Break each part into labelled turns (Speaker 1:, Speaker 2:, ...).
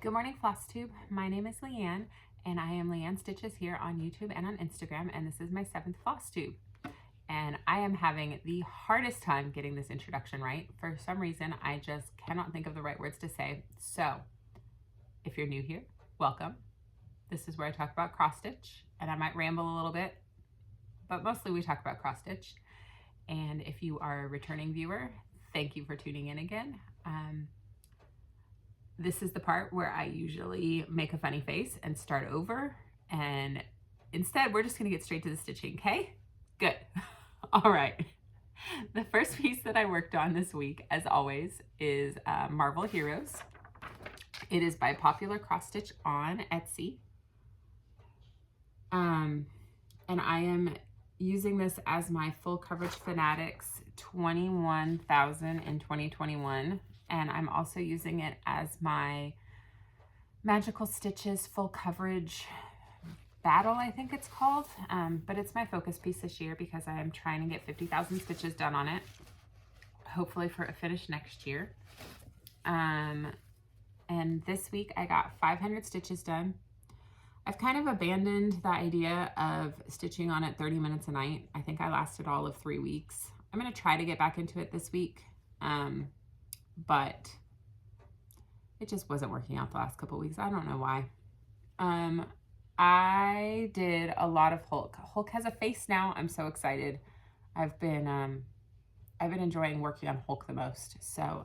Speaker 1: Good morning, FlossTube. My name is Leann, and I am leann.stitches here on YouTube and on Instagram, and this is my 7th FlossTube. And I am having the hardest time getting this introduction right. For some reason, I just cannot think of the right words to say. So, if you're new here, welcome. This is where I talk about cross stitch, and I might ramble a little bit, but mostly we talk about cross stitch. And if you are a returning viewer, thank you for tuning in again. This is the part where I usually make a funny face and start over, and instead we're just gonna get straight to the stitching, okay? Good. All right. The first piece that I worked on this week, as always, is Marvel Heroes. It is by Popular Cross Stitch on Etsy. And I am using this as my Full Coverage Fanatics 21,000 in 2021. And I'm also using it as my Magical Stitches Full Coverage Battle, I think it's called. But it's my focus piece this year because I am trying to get 50,000 stitches done on it, hopefully for a finish next year. And this week I got 500 stitches done. I've kind of abandoned the idea of stitching on it 30 minutes a night. I think I lasted all of 3 weeks. I'm gonna try to get back into it this week. But it just wasn't working out the last couple weeks. I don't know why. I did a lot of Hulk. Hulk has a face now. I'm so excited. I've been enjoying working on Hulk the most. So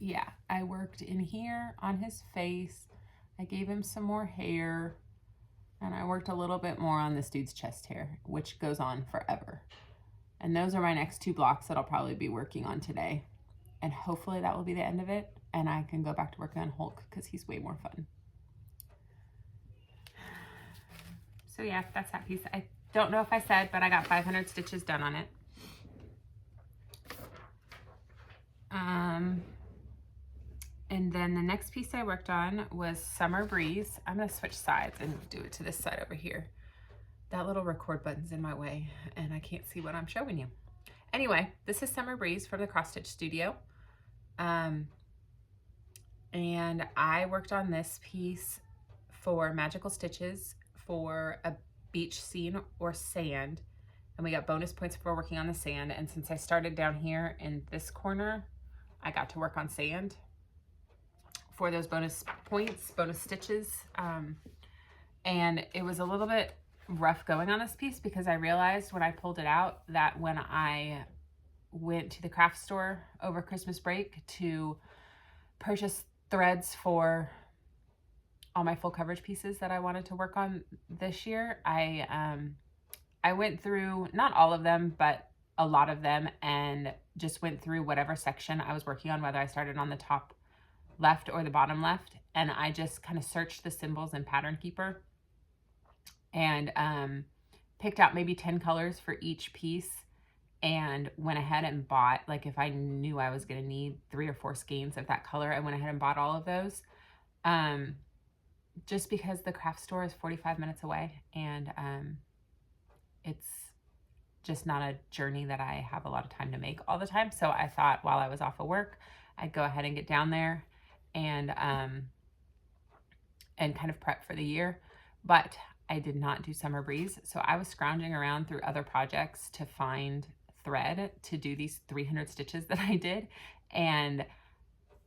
Speaker 1: yeah, I worked in here on his face. I gave him some more hair, and I worked a little bit more on this dude's chest hair, which goes on forever. And those are my next 2 blocks that I'll probably be working on today. And hopefully that will be the end of it, and I can go back to working on Hulk because he's way more fun. So yeah, that's that piece. I don't know if I said, but I got 500 stitches done on it. And then the next piece I worked on was Summer Breeze. I'm gonna switch sides and do it to this side over here. That little record button's in my way and I can't see what I'm showing you. Anyway, this is Summer Breeze from the Cross Stitch Studio. And I worked on this piece for Magical Stitches for a beach scene or sand. And we got bonus points for working on the sand. And since I started down here in this corner, I got to work on sand for those bonus points, bonus stitches. And it was a little bit rough going on this piece because I realized when I pulled it out that when I went to the craft store over Christmas break to purchase threads for all my full coverage pieces that I wanted to work on this year, I went through, not all of them, but a lot of them, and just went through whatever section I was working on, whether I started on the top left or the bottom left, and I just kind of searched the symbols in Pattern Keeper and picked out maybe 10 colors for each piece and went ahead and bought, like if I knew I was gonna need 3 or 4 skeins of that color, I went ahead and bought all of those. Just because the craft store is 45 minutes away, and it's just not a journey that I have a lot of time to make all the time. So I thought while I was off of work, I'd go ahead and get down there and kind of prep for the year. But I did not do Summer Breeze. So I was scrounging around through other projects to find thread to do these 300 stitches that I did. And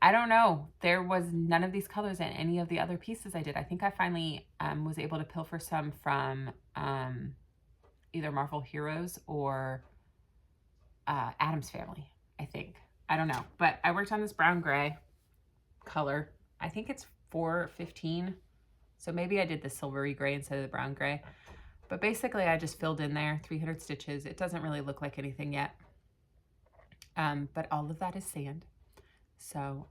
Speaker 1: I don't know, there was none of these colors in any of the other pieces I did. I think I finally was able to pilfer some from either Marvel Heroes or Addams Family, I think. I don't know, but I worked on this brown gray color. I think it's 415. So maybe I did the silvery gray instead of the brown gray. But basically I just filled in there 300 stitches. It doesn't really look like anything yet. But all of that is sand. So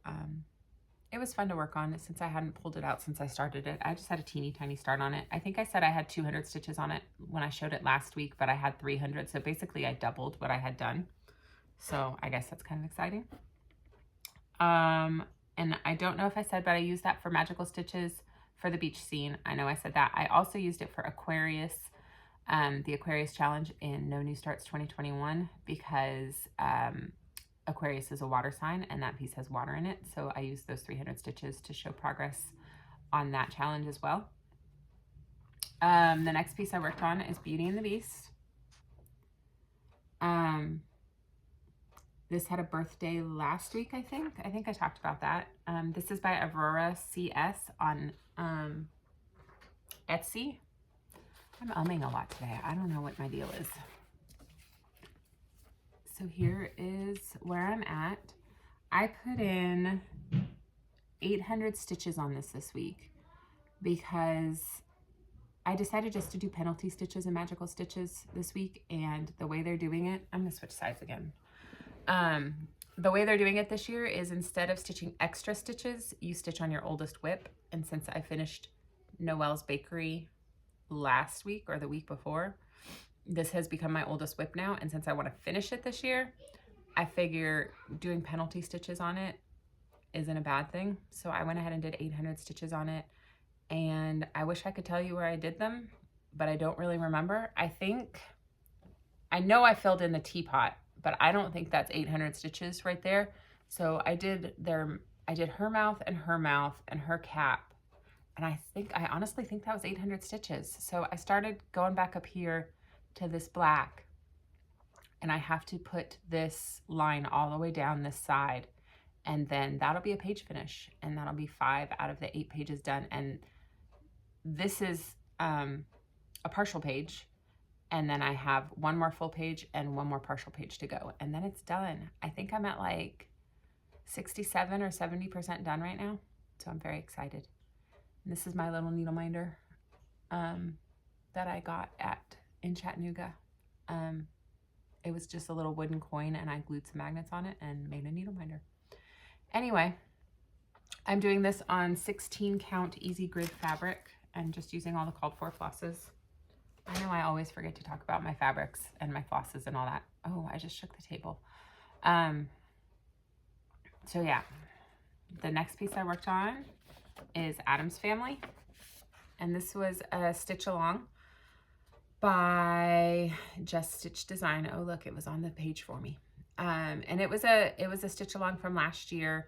Speaker 1: it was fun to work on since I hadn't pulled it out since I started it. I just had a teeny tiny start on it. I think I said I had 200 stitches on it when I showed it last week, but I had 300. So basically I doubled what I had done. So I guess that's kind of exciting. And I don't know if I said, but I used that for Magical Stitches for the beach scene. I know I said that. I also used it for Aquarius, the Aquarius challenge in No New Starts 2021, because Aquarius is a water sign and that piece has water in it. So I used those 300 stitches to show progress on that challenge as well. The next piece I worked on is Beauty and the Beast. This had a birthday last week, I think. I think I talked about that. This is by Aurora CS on Etsy. I'm umming a lot today. I don't know what my deal is. So here is where I'm at. I put in 800 stitches on this week because I decided just to do penalty stitches and magical stitches this week, and the way they're doing it, I'm gonna switch sides again. The way they're doing it this year is instead of stitching extra stitches, you stitch on your oldest whip. And since I finished Noelle's Bakery last week or the week before, this has become my oldest whip now. And since I want to finish it this year, I figure doing penalty stitches on it isn't a bad thing. So I went ahead and did 800 stitches on it. And I wish I could tell you where I did them, but I don't really remember. I know I filled in the teapot, but I don't think that's 800 stitches right there. So I did her mouth and her cap. And I honestly think that was 800 stitches. So I started going back up here to this black, and I have to put this line all the way down this side, and then that'll be a page finish, and that'll be 5 out of the 8 pages done. And this is a partial page, and then I have one more full page and one more partial page to go, and then it's done. I think I'm at like 67 or 70% done right now, so I'm very excited. And this is my little needle minder that I got in Chattanooga. It was just a little wooden coin, and I glued some magnets on it and made a needle minder. Anyway, I'm doing this on 16 count easy grid fabric and just using all the called for flosses. I know I always forget to talk about my fabrics and my flosses and all that. Oh, I just shook the table. So yeah, the next piece I worked on is Adam's Family. And this was a stitch along by Just Stitch Design. Oh, look, it was on the page for me. And it was a stitch along from last year,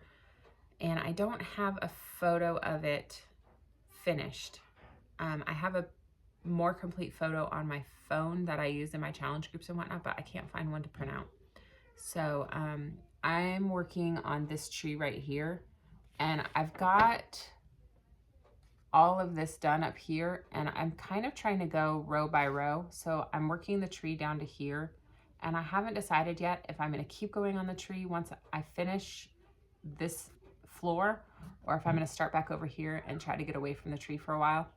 Speaker 1: and I don't have a photo of it finished. I have a more complete photo on my phone that I use in my challenge groups and whatnot, but I can't find one to print out. So I'm working on this tree right here, and I've got all of this done up here, and I'm kind of trying to go row by row. So I'm working the tree down to here, and I haven't decided yet if I'm going to keep going on the tree once I finish this floor, or if I'm going to start back over here and try to get away from the tree for a while.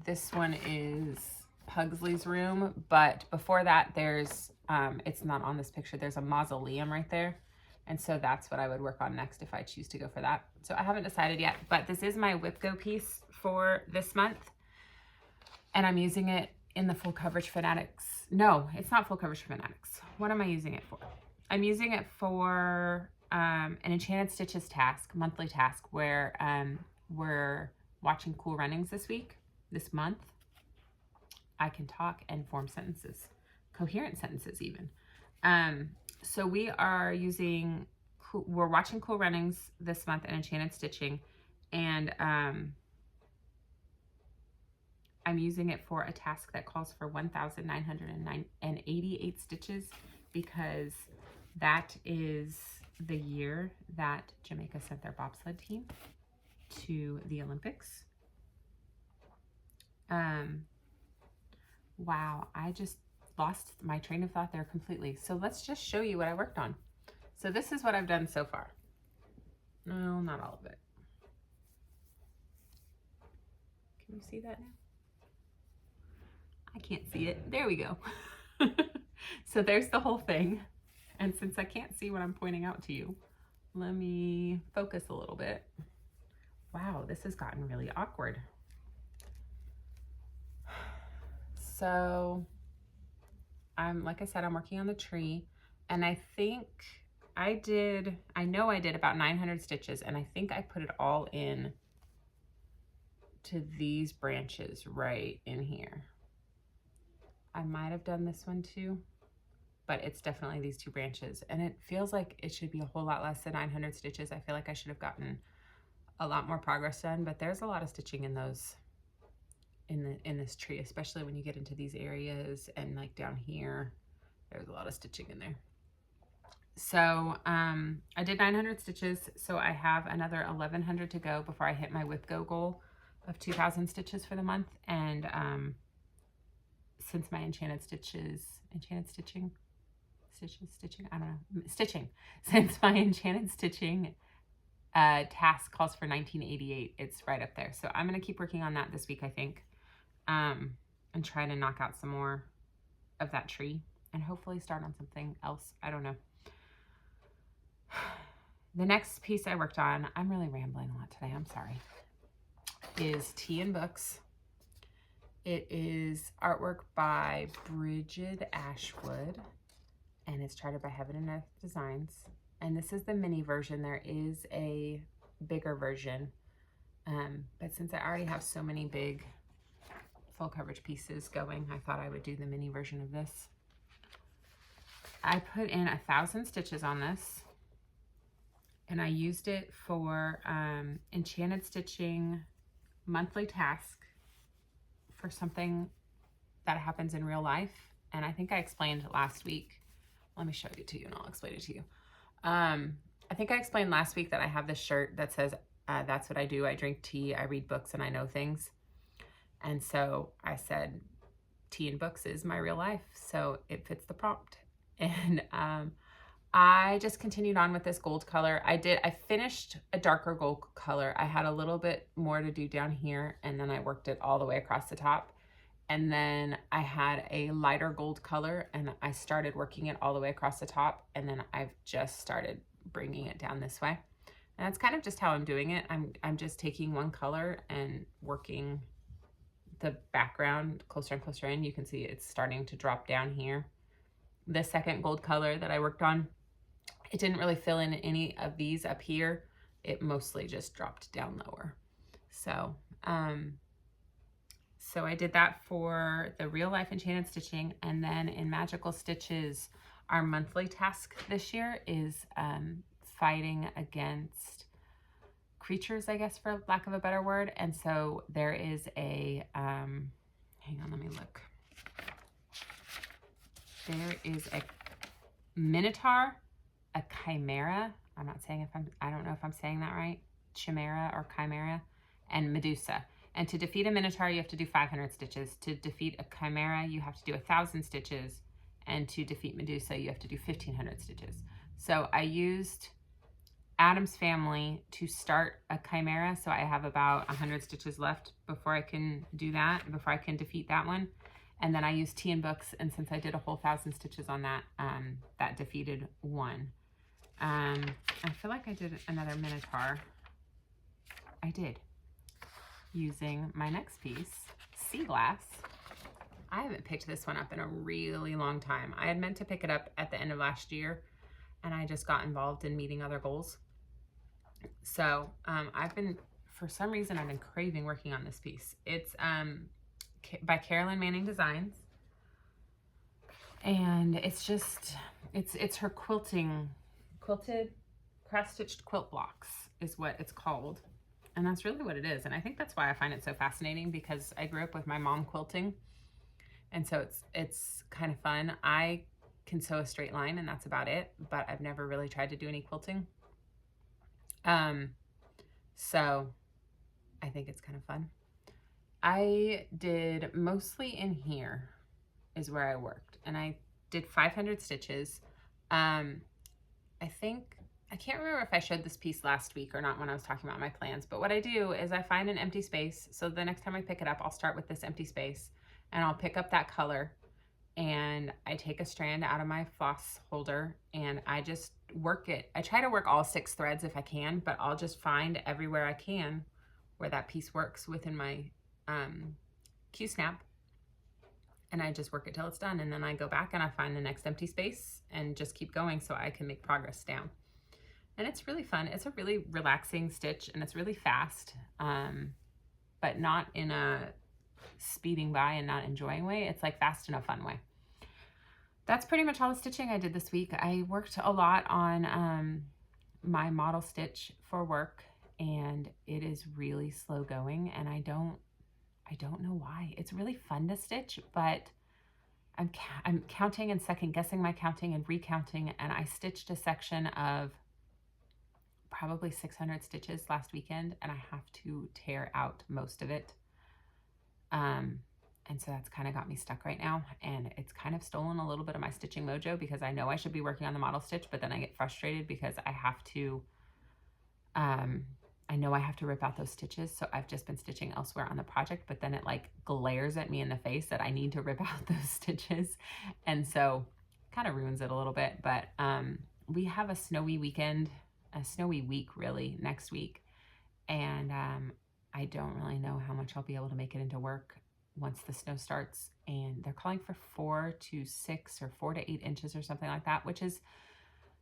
Speaker 1: This one is Pugsley's room, but before that there's, it's not on this picture, there's a mausoleum right there. And so that's what I would work on next if I choose to go for that. So I haven't decided yet, but this is my Whip Go piece for this month. And I'm using it in the Full Coverage Fanatics. No, it's not Full Coverage Fanatics. What am I using it for? I'm using it for an Enchanted Stitches task, monthly task, where we're watching Cool Runnings this month. I can talk and form sentences, coherent sentences even. So we are we're watching Cool Runnings this month in Enchanted Stitching, and I'm using it for a task that calls for 1,988 stitches, because that is the year that Jamaica sent their bobsled team to the Olympics. Wow, I just lost my train of thought there completely. So let's just show you what I worked on. So this is what I've done so far. No, not all of it. Can you see that now? I can't see it. There we go. So there's the whole thing. And since I can't see what I'm pointing out to you, let me focus a little bit. Wow, this has gotten really awkward. So like I said, I'm working on the tree, and I think I know I did about 900 stitches, and I think I put it all in to these branches right in here. I might have done this one too, but it's definitely these 2 branches, and it feels like it should be a whole lot less than 900 stitches. I feel like I should have gotten a lot more progress done, but there's a lot of stitching in those, in this tree, especially when you get into these areas, and like down here, there's a lot of stitching in there. So I did 900 stitches, so I have another 1100 to go before I hit my with go goal of 2000 stitches for the month. And since my since my enchanted stitching task calls for 1988, it's right up there. So I'm going to keep working on that this week, I think, and try to knock out some more of that tree and hopefully start on something else. I don't know. The next piece I worked on, I'm really rambling a lot today, I'm sorry, is Tea and Books. It is artwork by Bridget Ashwood, and it's charted by Heaven and Earth Designs. And this is the mini version. There is a bigger version, but since I already have so many big full coverage pieces going, I thought I would do the mini version of this. I put in 1,000 stitches on this, and I used it for enchanted stitching monthly task for something that happens in real life. And I think I explained last week. Let me show it to you and I'll explain it to you. I think I explained last week that I have this shirt that says, that's what I do. I drink tea, I read books, and I know things. And so I said, tea and books is my real life. So it fits the prompt. And I just continued on with this gold color. I finished a darker gold color. I had a little bit more to do down here, and then I worked it all the way across the top. And then I had a lighter gold color, and I started working it all the way across the top, and then I've just started bringing it down this way. And that's kind of just how I'm doing it. I'm just taking one color and working the background closer and closer in. You can see it's starting to drop down here. The second gold color that I worked on, it didn't really fill in any of these up here. It mostly just dropped down lower. So, so I did that for the real life enchanted stitching. And then in Magical Stitches, our monthly task this year is fighting against creatures, I guess, for lack of a better word. And so there is a, hang on, let me look. There is a Minotaur, a Chimera, I don't know if I'm saying that right, Chimera or Chimera, and Medusa. And to defeat a Minotaur, you have to do 500 stitches. To defeat a Chimera, you have to do 1,000 stitches. And to defeat Medusa, you have to do 1,500 stitches. So I used Adam's Family to start a Chimera, so I have about 100 stitches left before I can do that, before I can defeat that one. And then I used Tea and Books, and since I did a whole 1,000 stitches on that, that defeated one. I feel like I did another Minotaur. I did, using my next piece, Sea Glass. I haven't picked this one up in a really long time. I had meant to pick it up at the end of last year, and I just got involved in meeting other goals. So for some reason, I've been craving working on this piece. It's by Carolyn Manning Designs, and it's just, it's her quilted cross-stitched quilt blocks is what it's called. And that's really what it is. And I think that's why I find it so fascinating, because I grew up with my mom quilting. And so it's kind of fun. I can sew a straight line and that's about it, but I've never really tried to do any quilting. So I think it's kind of fun. I did mostly in here is where I worked, and I did 500 stitches. I can't remember if I showed this piece last week or not when I was talking about my plans, but what I do is I find an empty space. So the next time I pick it up, I'll start with this empty space and I'll pick up that color, and I take a strand out of my floss holder and I just work it. I try to work all 6 threads if I can, but I'll just find everywhere I can where that piece works within my Q-snap, and I just work it till it's done. And then I go back and I find the next empty space and just keep going so I can make progress down. And it's really fun. It's a really relaxing stitch, and it's really fast, but not in a speeding by and not enjoying way. It's like fast in a fun way. that's pretty much all the stitching I did this week. I worked a lot on my model stitch for work, and it is really slow going, and I don't know why. It's really fun to stitch, but I'm counting and second guessing my counting and recounting, and I stitched a section of probably 600 stitches last weekend, and I have to tear out most of it. And so that's kind of got me stuck right now, and it's kind of stolen a little bit of my stitching mojo, because I know I should be working on the model stitch, but then I get frustrated because I have to, I know I have to rip out those stitches. So I've just been stitching elsewhere on the project, but then it like glares at me in the face that I need to rip out those stitches. And so kind of ruins it a little bit, but we have a snowy weekend, a snowy week really next week. And I don't really know how much I'll be able to make it into work once the snow starts, and they're calling for 4 to 6 or 4 to 8 inches or something like that, which is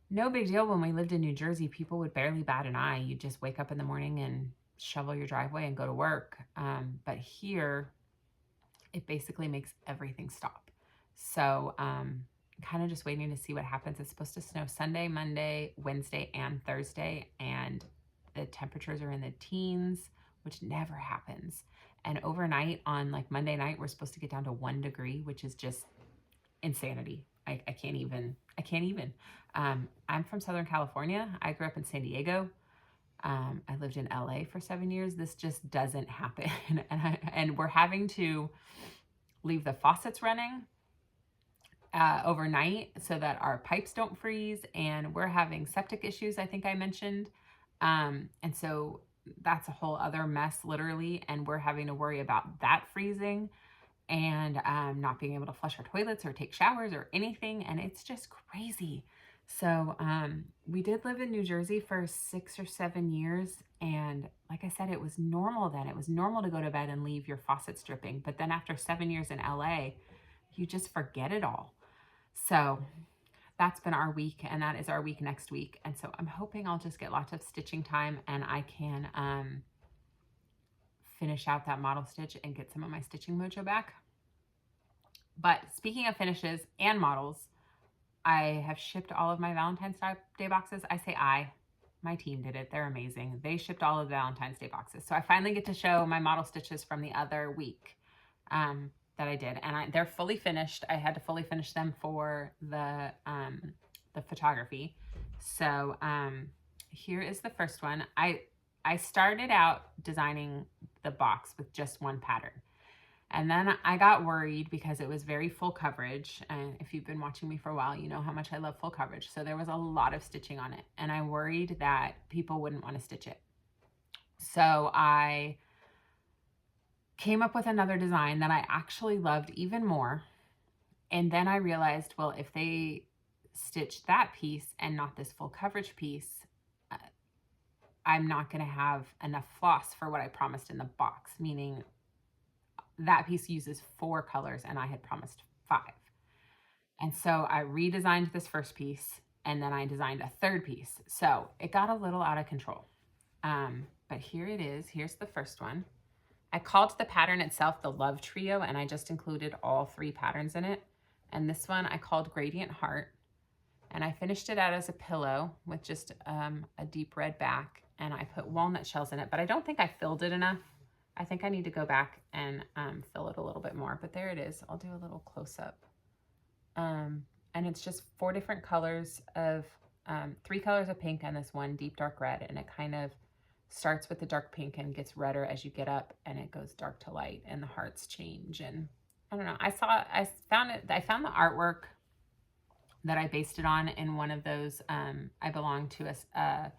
Speaker 1: no big deal. When we lived in New Jersey, people would barely bat an eye. You just wake up in the morning and shovel your driveway and go to work. But here, it basically makes everything stop. So kind of just waiting to see what happens. It's supposed to snow Sunday, Monday, Wednesday, and Thursday, and the temperatures are in the teens, which never happens. And overnight on like Monday night, we're supposed to get down to 1 degree, which is just insanity. I can't even. I'm from Southern California. I grew up in San Diego. I lived in LA for 7 years. This just doesn't happen. And we're having to leave the faucets running overnight so that our pipes don't freeze. And we're having septic issues, I think I mentioned. And so that's a whole other mess, literally. And we're having to worry about that freezing and not being able to flush our toilets or take showers or anything. And it's just crazy. So we did live in New Jersey for 6 or 7 years. And like I said, it was normal then. It was normal to go to bed and leave your faucets dripping. But then after 7 years in LA, you just forget it all. So that's been our week, and that is our week next week. And so I'm hoping I'll just get lots of stitching time, and I can finish out that model stitch and get some of my stitching mojo back. But speaking of finishes and models, I have shipped all of my Valentine's Day boxes. I say my team did it. They're amazing. They shipped all of the Valentine's Day boxes. So I finally get to show my model stitches from the other week that I did. And they're fully finished. I had to fully finish them for the photography. So here is the first one. I started out designing the box with just one pattern. And then I got worried because it was very full coverage. And if you've been watching me for a while, you know how much I love full coverage. So there was a lot of stitching on it. And I worried that people wouldn't want to stitch it. So I came up with another design that I actually loved even more. And then I realized, well, if they stitch that piece and not this full coverage piece, I'm not going to have enough floss for what I promised in the box, meaning that piece uses 4 colors and I had promised 5. And so I redesigned this first piece, and then I designed a third piece. So it got a little out of control. But here it is. Here's the first one. I called the pattern itself the Love Trio, and I just included all 3 patterns in it. And this one I called Gradient Heart. And I finished it out as a pillow with just a deep red back, and I put walnut shells in it, but I don't think I filled it enough. I think I need to go back and fill it a little bit more, but there it is. I'll do a little close-up. And it's just 4 different colors of, 3 colors of pink and this one deep dark red, and it kind of starts with the dark pink and gets redder as you get up, and it goes dark to light, and the hearts change. And I don't know, I found the artwork that I based it on in one of those. I belong to a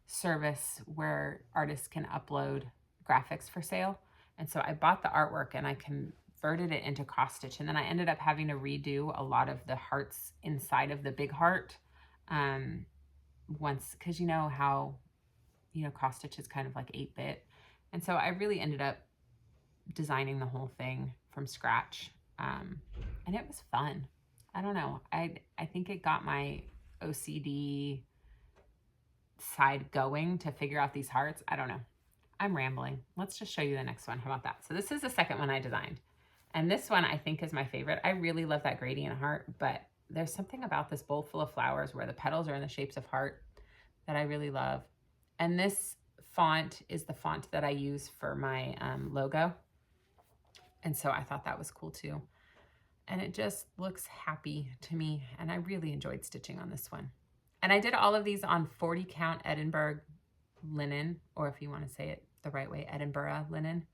Speaker 1: service where artists can upload graphics for sale. And so I bought the artwork and I converted it into cross stitch. And then I ended up having to redo a lot of the hearts inside of the big heart once, because you know how, cross stitch is kind of like 8-bit. And so I really ended up designing the whole thing from scratch. And it was fun. I don't know. I think it got my OCD side going to figure out these hearts. I don't know. I'm rambling. Let's just show you the next one. How about that? So this is the second one I designed. And this one I think is my favorite. I really love that gradient heart, but there's something about this bowl full of flowers where the petals are in the shapes of heart that I really love. And this font is the font that I use for my logo. And so I thought that was cool too. And it just looks happy to me. And I really enjoyed stitching on this one. And I did all of these on 40 count Edinburgh linen, or if you want to say it the right way, Edinburgh linen.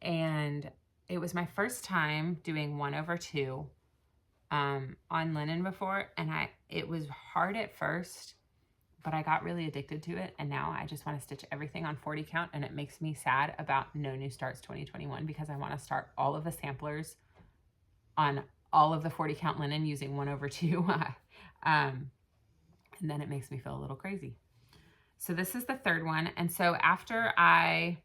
Speaker 1: And it was my first time doing 1/2 on linen before, and it was hard at first, but I got really addicted to it, and now I just want to stitch everything on 40 count, and it makes me sad about No New Starts 2021 because I want to start all of the samplers on all of the 40 count linen using 1/2. And then it makes me feel a little crazy. So this is the third one, and so after I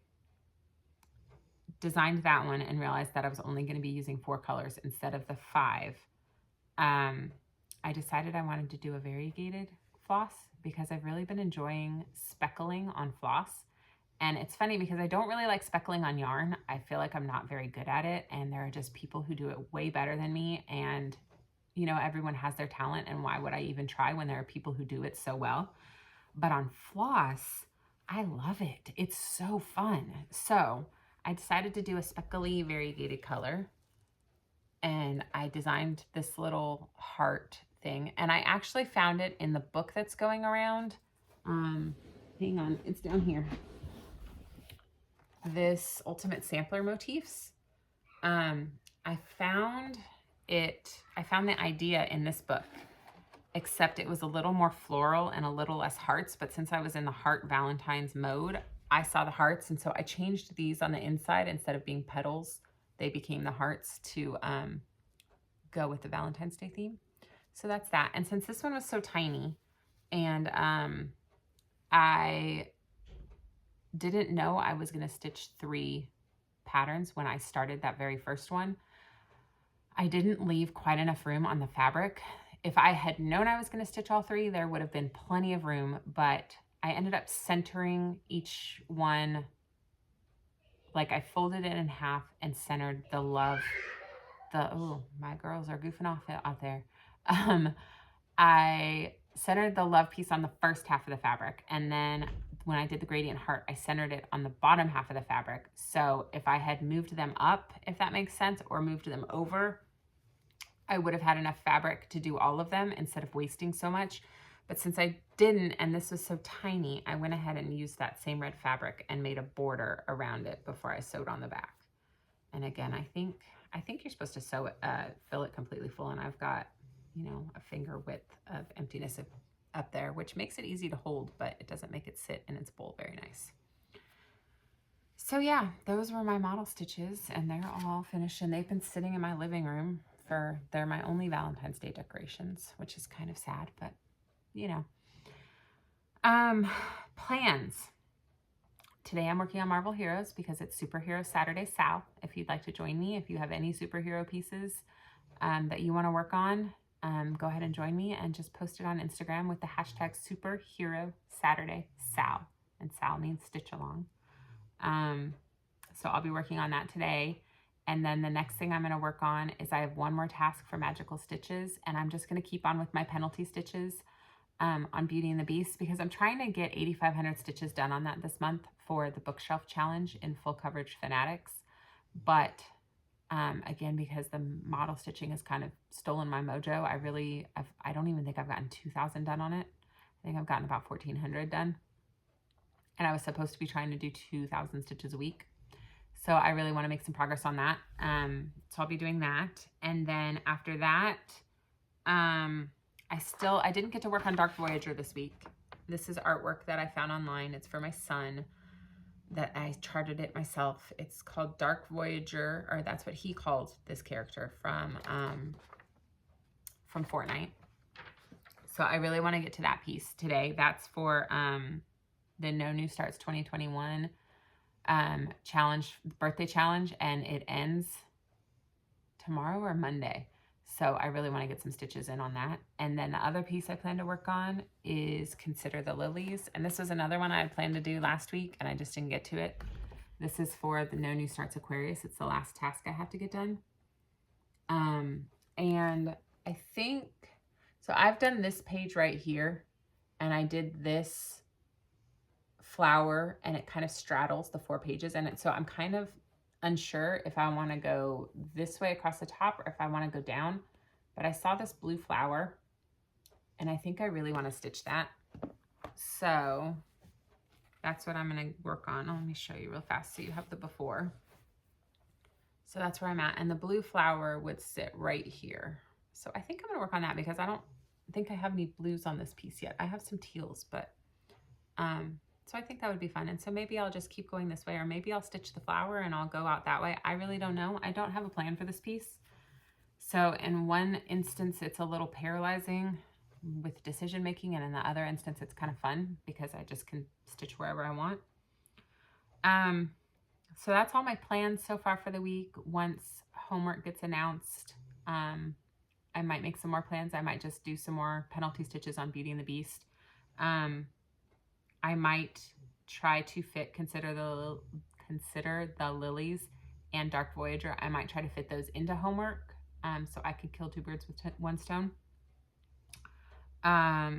Speaker 1: designed that one and realized that I was only going to be using 4 colors instead of the 5, I decided I wanted to do a variegated floss because I've really been enjoying speckling on floss. And it's funny because I don't really like speckling on yarn. I feel like I'm not very good at it, and there are just people who do it way better than me. And, you know, everyone has their talent, and why would I even try when there are people who do it so well? But on floss, I love it. It's so fun. So I decided to do a speckly variegated color, and I designed this little heart thing, and I actually found it in the book that's going around. Hang on, it's down here. This Ultimate Sampler Motifs. I found the idea in this book, except it was a little more floral and a little less hearts, but since I was in the heart Valentine's mode, I saw the hearts, and so I changed these on the inside. Instead of being petals, they became the hearts to go with the Valentine's Day theme. So that's that. And since this one was so tiny, and I didn't know I was going to stitch 3 patterns when I started that very first one, I didn't leave quite enough room on the fabric. If I had known I was going to stitch all 3, there would have been plenty of room, but I ended up centering each one. Like, I folded it in half and centered the love. Oh, my girls are goofing off out there. I centered the love piece on the first half of the fabric, and then when I did the gradient heart, I centered it on the bottom half of the fabric. So if I had moved them up, if that makes sense, or moved them over, I would have had enough fabric to do all of them instead of wasting so much. But since I didn't, and this was so tiny, I went ahead and used that same red fabric and made a border around it before I sewed on the back. And again, I think you're supposed to sew it, fill it completely full, and I've got, you know, a finger width of emptiness up there, which makes it easy to hold, but it doesn't make it sit in its bowl very nice. So yeah, those were my model stitches, and they're all finished, and they've been sitting in my living room they're my only Valentine's Day decorations, which is kind of sad, but you know. Plans. Today I'm working on Marvel Heroes because it's Superhero Saturday Sal. If you'd like to join me, if you have any superhero pieces that you want to work on, go ahead and join me, and just post it on Instagram with the hashtag Superhero Saturday Sal. And Sal means stitch along. So I'll be working on that today. And then the next thing I'm going to work on is I have one more task for Magical Stitches, and I'm just going to keep on with my penalty stitches on Beauty and the Beast, because I'm trying to get 8,500 stitches done on that this month for the bookshelf challenge in Full Coverage Fanatics. But again, because the model stitching has kind of stolen my mojo, I don't even think I've gotten 2,000 done on it. I think I've gotten about 1,400 done. And I was supposed to be trying to do 2,000 stitches a week. So I really want to make some progress on that. So I'll be doing that. And then after that, I didn't get to work on Dark Voyager this week. This is artwork that I found online. It's for my son that I charted it myself. It's called Dark Voyager, or that's what he called this character from Fortnite. So I really want to get to that piece today. That's for the No New Starts 2021 birthday challenge, and it ends tomorrow or Monday. So I really want to get some stitches in on that. And then the other piece I plan to work on is Consider the Lilies. And this was another one I had planned to do last week, and I just didn't get to it. This is for the No New Starts Aquarius. It's the last task I have to get done. And I think, so I've done this page right here, and I did this flower, and it kind of straddles the 4 pages, and so I'm kind of unsure if I want to go this way across the top or if I want to go down, but I saw this blue flower, and I think I really want to stitch that. So that's what I'm going to work on. Let me show you real fast so you have the before. So that's where I'm at, and the blue flower would sit right here. So I think I'm going to work on that because I don't think I have any blues on this piece yet. I have some teals, but so I think that would be fun. And so maybe I'll just keep going this way, or maybe I'll stitch the flower and I'll go out that way. I really don't know. I don't have a plan for this piece. So in one instance, it's a little paralyzing with decision making, and in the other instance, it's kind of fun because I just can stitch wherever I want. So that's all my plans so far for the week. Once homework gets announced, I might make some more plans. I might just do some more penalty stitches on Beauty and the Beast. I might try to fit Consider the Lilies and Dark Voyager. I might try to fit those into homework, so I could kill 2 birds with 1 stone. I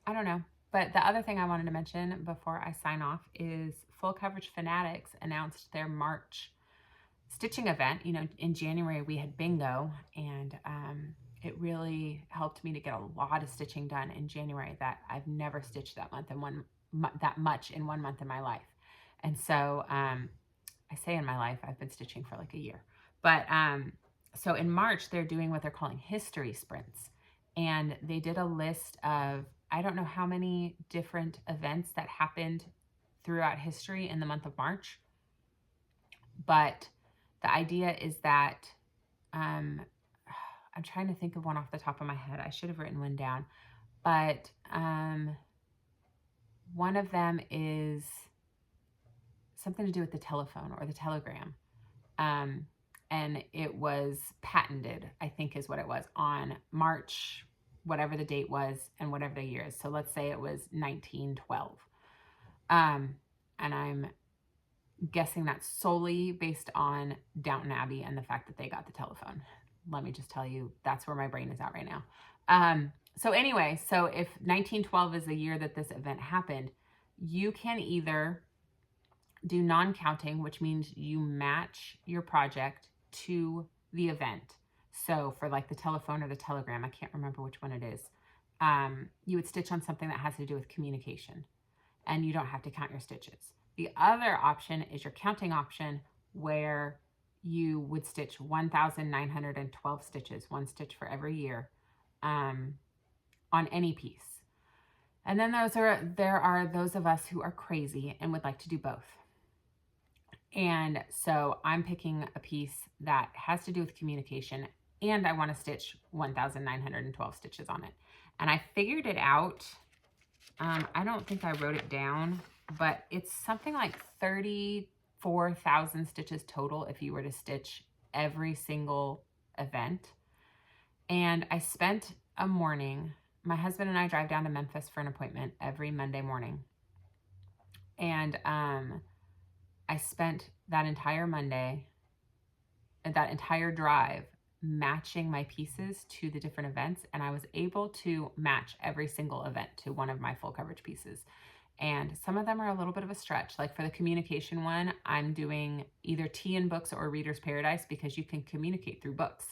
Speaker 1: don't know. But the other thing I wanted to mention before I sign off is Full Coverage Fanatics announced their March stitching event. You know, in January we had bingo, and it really helped me to get a lot of stitching done in January that I've never stitched that much in 1 month in my life. And so I say in my life, I've been stitching for like a year. But so in March, they're doing what they're calling history sprints. And they did a list of, I don't know how many different events that happened throughout history in the month of March. But the idea is that I'm trying to think of one off the top of my head. I should have written one down. But one of them is something to do with the telephone or the telegram. And it was patented, I think is what it was, on March, whatever the date was and whatever the year is. So let's say it was 1912. And I'm guessing that's solely based on Downton Abbey and the fact that they got the telephone. Let me just tell you, that's where my brain is at right now. So anyway, so if 1912 is the year that this event happened, you can either do non-counting, which means you match your project to the event. So for like the telephone or the telegram, I can't remember which one it is, you would stitch on something that has to do with communication, and you don't have to count your stitches. The other option is your counting option, where you would stitch 1,912 stitches, 1 stitch for every year, on any piece. And then there are those of us who are crazy and would like to do both. And so I'm picking a piece that has to do with communication, and I want to stitch 1,912 stitches on it. And I figured it out. I don't think I wrote it down, but it's something like 34,000 stitches total if you were to stitch every single event. And I spent a morning, my husband and I drive down to Memphis for an appointment every Monday morning. And I spent that entire Monday, that entire drive, matching my pieces to the different events, and I was able to match every single event to one of my full coverage pieces. And some of them are a little bit of a stretch. Like for the communication one, I'm doing either Tea in Books or Reader's Paradise because you can communicate through books.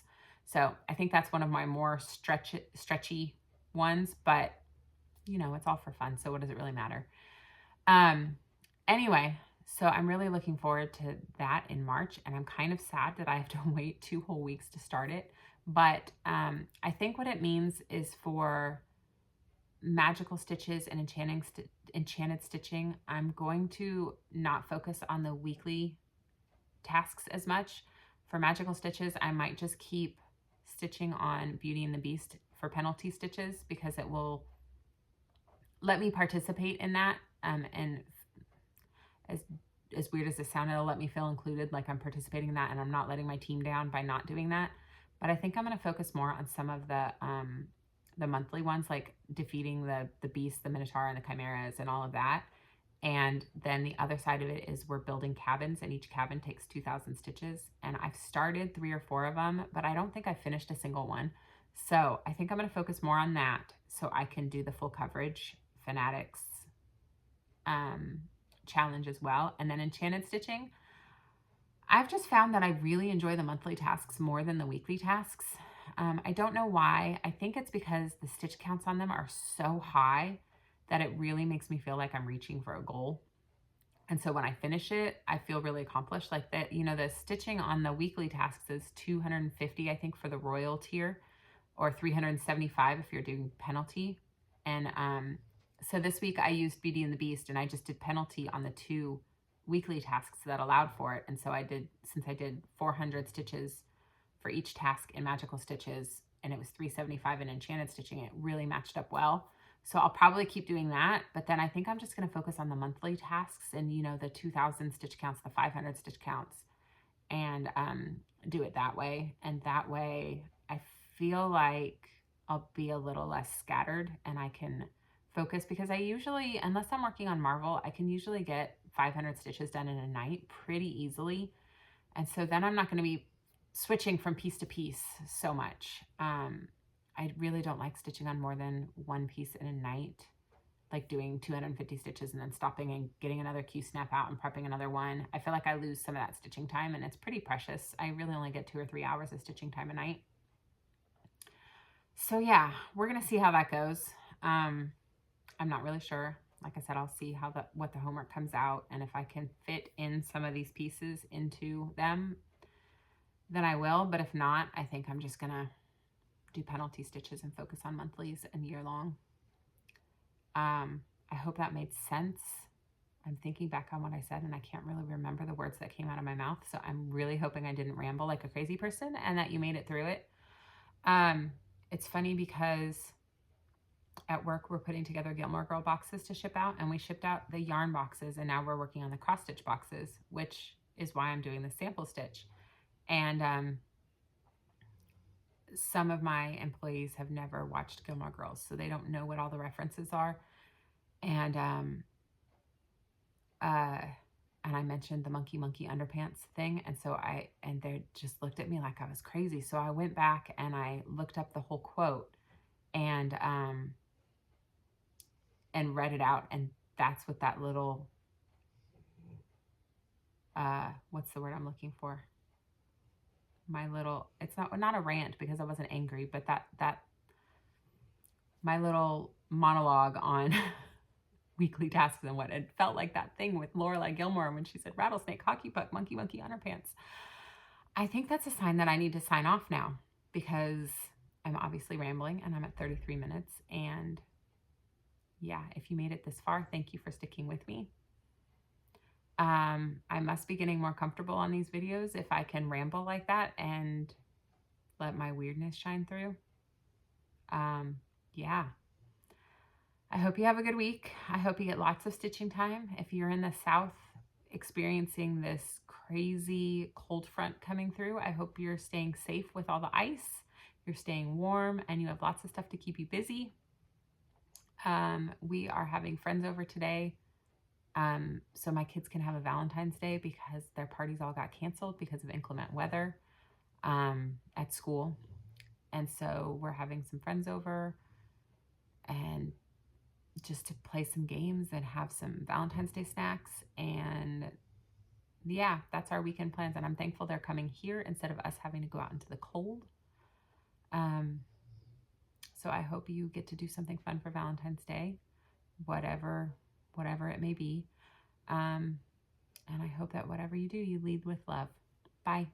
Speaker 1: So I think that's one of my more stretchy ones, but you know, it's all for fun, so what does it really matter? Anyway, so I'm really looking forward to that in March, and I'm kind of sad that I have to wait 2 whole weeks to start it. But I think what it means is for magical stitches and enchanted stitching, I'm going to not focus on the weekly tasks as much. For magical stitches, I might just keep stitching on Beauty and the Beast for penalty stitches because it will let me participate in that. And as weird as this sounded, it'll let me feel included, like I'm participating in that and I'm not letting my team down by not doing that. But I think I'm going to focus more on some of the monthly ones, like defeating the beasts, the Minotaur, and the Chimeras, and all of that. And then the other side of it is we're building cabins, and each cabin takes 2,000 stitches. And I've started 3 or 4 of them, but I don't think I've finished a single one. So I think I'm going to focus more on that so I can do the full coverage Fanatics challenge as well. And then enchanted stitching, I've just found that I really enjoy the monthly tasks more than the weekly tasks. I don't know why. I think it's because the stitch counts on them are so high that it really makes me feel like I'm reaching for a goal. And so when I finish it, I feel really accomplished. Like that, you know, the stitching on the weekly tasks is 250, I think, for the royal tier, or 375 if you're doing penalty. And so this week I used Beauty and the Beast, and I just did penalty on the 2 weekly tasks that allowed for it. And so I did, since I did 400 stitches for each task in Magical Stitches, and it was 375 in Enchanted Stitching, it really matched up well. So I'll probably keep doing that, but then I think I'm just going to focus on the monthly tasks and, you know, the 2,000 stitch counts, the 500 stitch counts, and do it that way. And that way I feel like I'll be a little less scattered and I can focus, because I usually, unless I'm working on Marvel, I can usually get 500 stitches done in a night pretty easily. And so then I'm not going to be switching from piece to piece so much. I really don't like stitching on more than one piece in a night, like doing 250 stitches and then stopping and getting another Q snap out and prepping another one. I feel like I lose some of that stitching time, and it's pretty precious. I really only get 2 or 3 hours of stitching time a night. So yeah, we're going to see how that goes. I'm not really sure. Like I said, I'll see how what the homework comes out, and if I can fit in some of these pieces into them, then I will. But if not, I think I'm just going to do penalty stitches and focus on monthlies and year long. I hope that made sense. I'm thinking back on what I said, and I can't really remember the words that came out of my mouth. So I'm really hoping I didn't ramble like a crazy person and that you made it through it. It's funny because at work, we're putting together Gilmore Girl boxes to ship out, and we shipped out the yarn boxes, and now we're working on the cross stitch boxes, which is why I'm doing the sample stitch. And some of my employees have never watched Gilmore Girls, so they don't know what all the references are. And I mentioned the monkey underpants thing, and so they just looked at me like I was crazy. So I went back and I looked up the whole quote and read it out, and that's what that little what's the word I'm looking for? My little, it's not a rant because I wasn't angry, but that my little monologue on weekly tasks and what it felt like, that thing with Lorelai Gilmore when she said rattlesnake, hockey puck, monkey underpants. I think that's a sign that I need to sign off now, because I'm obviously rambling and I'm at 33 minutes. And yeah, if you made it this far, thank you for sticking with me. I must be getting more comfortable on these videos if I can ramble like that and let my weirdness shine through. Yeah. I hope you have a good week. I hope you get lots of stitching time. If you're in the South experiencing this crazy cold front coming through, I hope you're staying safe with all the ice. You're staying warm and you have lots of stuff to keep you busy. We are having friends over today. So my kids can have a Valentine's Day because their parties all got canceled because of inclement weather at school. And so we're having some friends over and just to play some games and have some Valentine's Day snacks. And yeah, that's our weekend plans. And I'm thankful they're coming here instead of us having to go out into the cold. So I hope you get to do something fun for Valentine's Day, whatever it may be. And I hope that whatever you do, you lead with love. Bye.